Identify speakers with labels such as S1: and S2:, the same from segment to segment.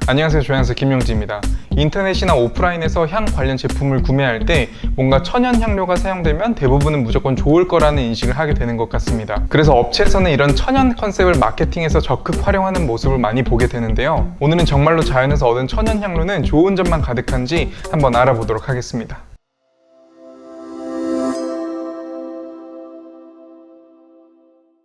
S1: 안녕하세요, 조향수 김용지입니다. 인터넷이나 오프라인에서 향 관련 제품을 구매할 때 뭔가 천연 향료가 사용되면 대부분은 무조건 좋을 거라는 인식을 하게 되는 것 같습니다. 그래서 업체에서는 이런 천연 컨셉을 마케팅에서 적극 활용하는 모습을 많이 보게 되는데요. 오늘은 정말로 자연에서 얻은 천연 향료는 좋은 점만 가득한지 한번 알아보도록 하겠습니다.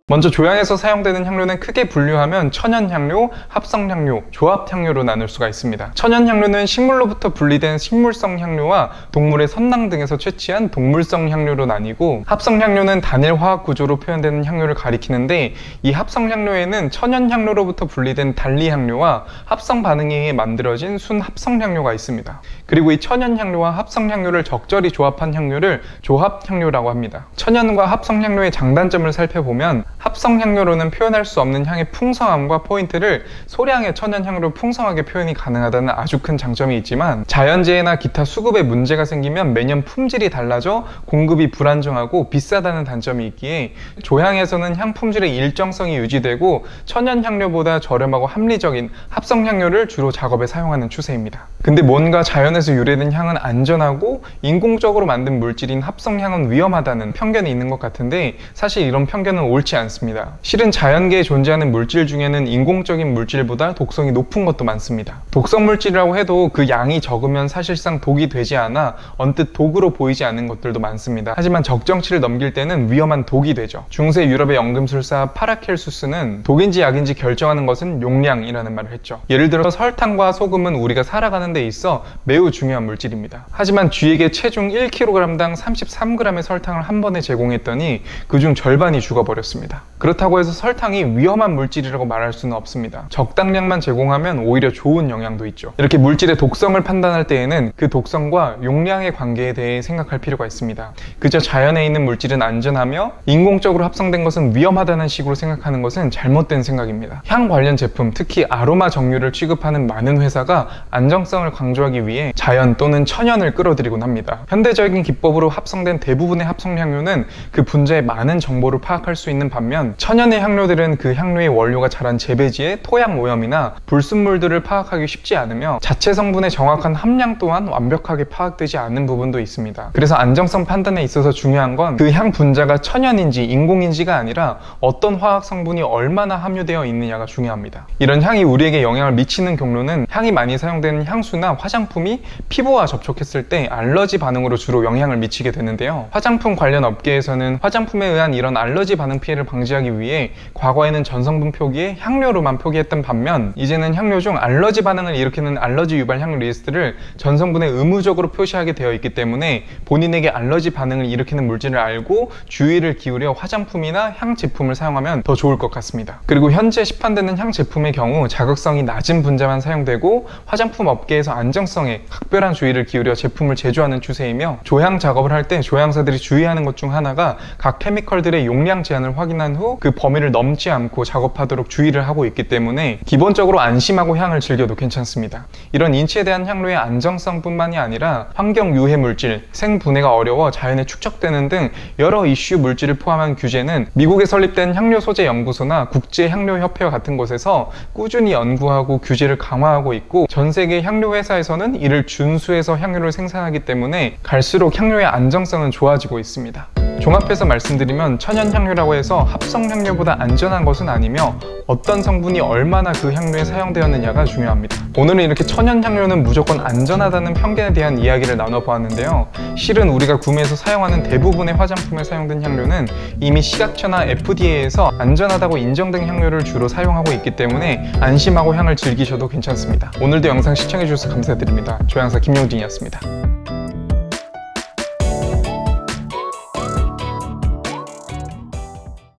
S1: 먼저 조향에서 사용되는 향료는 크게 분류하면 천연향료, 합성향료, 조합향료로 나눌 수가 있습니다. 천연향료는 식물로부터 분리된 식물성 향료와 동물의 선낭 등에서 채취한 동물성 향료로 나뉘고, 합성향료는 단일 화학 구조로 표현되는 향료를 가리키는데, 이 합성향료에는 천연향료로부터 분리된 단리향료와 합성 반응에 의해 만들어진 순합성향료가 있습니다. 그리고 이 천연향료와 합성향료를 적절히 조합한 향료를 조합향료라고 합니다. 천연과 합성향료의 장단점을 살펴보면, 합성향료로는 표현할 수 없는 향의 풍성함과 포인트를 소량의 천연향료로 풍성하게 표현이 가능하다는 아주 큰 장점이 있지만, 자연재해나 기타 수급에 문제가 생기면 매년 품질이 달라져 공급이 불안정하고 비싸다는 단점이 있기에 조향에서는 향 품질의 일정성이 유지되고 천연향료보다 저렴하고 합리적인 합성향료를 주로 작업에 사용하는 추세입니다. 근데 뭔가 자연에서 유래된 향은 안전하고 인공적으로 만든 물질인 합성향은 위험하다는 편견이 있는 것 같은데, 사실 이런 편견은 옳지 않습니다. 실은 자연계에 존재하는 물질 중에는 인공적인 물질보다 독성이 높은 것도 많습니다. 독성 물질이라고 해도 그 양이 적으면 사실상 독이 되지 않아 언뜻 독으로 보이지 않는 것들도 많습니다. 하지만 적정치를 넘길 때는 위험한 독이 되죠. 중세 유럽의 연금술사 파라켈수스는 독인지 약인지 결정하는 것은 용량이라는 말을 했죠. 예를 들어 설탕과 소금은 우리가 살아가는 데 있어 매우 중요한 물질입니다. 하지만 쥐에게 체중 1kg당 33g의 설탕을 한 번에 제공했더니 그중 절반이 죽어버렸습니다. 그렇다고 해서 설탕이 위험한 물질이라고 말할 수는 없습니다. 적당량만 제공하면 오히려 좋은 영향도 있죠. 이렇게 물질의 독성을 판단할 때에는 그 독성과 용량의 관계에 대해 생각할 필요가 있습니다. 그저 자연에 있는 물질은 안전하며 인공적으로 합성된 것은 위험하다는 식으로 생각하는 것은 잘못된 생각입니다. 향 관련 제품, 특히 아로마 정류를 취급하는 많은 회사가 안정성을 강조하기 위해 자연 또는 천연을 끌어들이곤 합니다. 현대적인 기법으로 합성된 대부분의 합성향료는 그 분자의 많은 정보를 파악할 수 있는 반면, 천연의 향료들은 그 향료의 원료가 자란 재배지의 토양 오염이나 불순물들을 파악하기 쉽지 않으며 자체 성분의 정확한 함량 또한 완벽하게 파악되지 않는 부분도 있습니다. 그래서 안정성 판단에 있어서 중요한 건 그 향 분자가 천연인지 인공인지가 아니라 어떤 화학 성분이 얼마나 함유되어 있느냐가 중요합니다. 이런 향이 우리에게 영향을 미치는 경로는 향이 많이 사용되는 향수나 화장품이 피부와 접촉했을 때 알러지 반응으로 주로 영향을 미치게 되는데요. 화장품 관련 업계에서는 화장품에 의한 이런 알러지 반응 피해를 방지하기 위해 과거에는 전성분 표기에 향료로만 표기했던 반면, 이제는 향료 중 알러지 반응을 일으키는 알러지 유발 향 리스트를 전성분에 의무적으로 표시하게 되어 있기 때문에 본인에게 알러지 반응을 일으키는 물질을 알고 주의를 기울여 화장품이나 향 제품을 사용하면 더 좋을 것 같습니다. 그리고 현재 시판되는 향 제품의 경우 자극성이 낮은 분자만 사용되고 화장품 업계에서 안정성에 각별한 주의를 기울여 제품을 제조하는 추세이며, 조향 작업을 할 때 조향사들이 주의하는 것 중 하나가 각 케미컬들의 용량 제한을 확인한 후 그 범위를 넘지 않고 작업하도록 주의를 하고 있기 때문에 기본적으로 안심하고 향을 즐겨도 괜찮습니다. 이런 인체에 대한 향료의 안정성뿐만이 아니라 환경 유해 물질, 생분해가 어려워 자연에 축적되는 등 여러 이슈 물질을 포함한 규제는 미국에 설립된 향료 소재 연구소나 국제 향료 협회와 같은 곳에서 꾸준히 연구하고 규제를 강화하고 있고, 전 세계 향료 회사에서는 이를 준수해서 향료를 생산하기 때문에 갈수록 향료의 안정성은 좋아지고 있습니다. 종합해서 말씀드리면 천연향료라고 해서 합성향료보다 안전한 것은 아니며 어떤 성분이 얼마나 그 향료에 사용되었느냐가 중요합니다. 오늘은 이렇게 천연향료는 무조건 안전하다는 편견에 대한 이야기를 나눠보았는데요. 실은 우리가 구매해서 사용하는 대부분의 화장품에 사용된 향료는 이미 식약처나 FDA에서 안전하다고 인정된 향료를 주로 사용하고 있기 때문에 안심하고 향을 즐기셔도 괜찮습니다. 오늘도 영상 시청해주셔서 감사드립니다. 조향사 김용진이었습니다.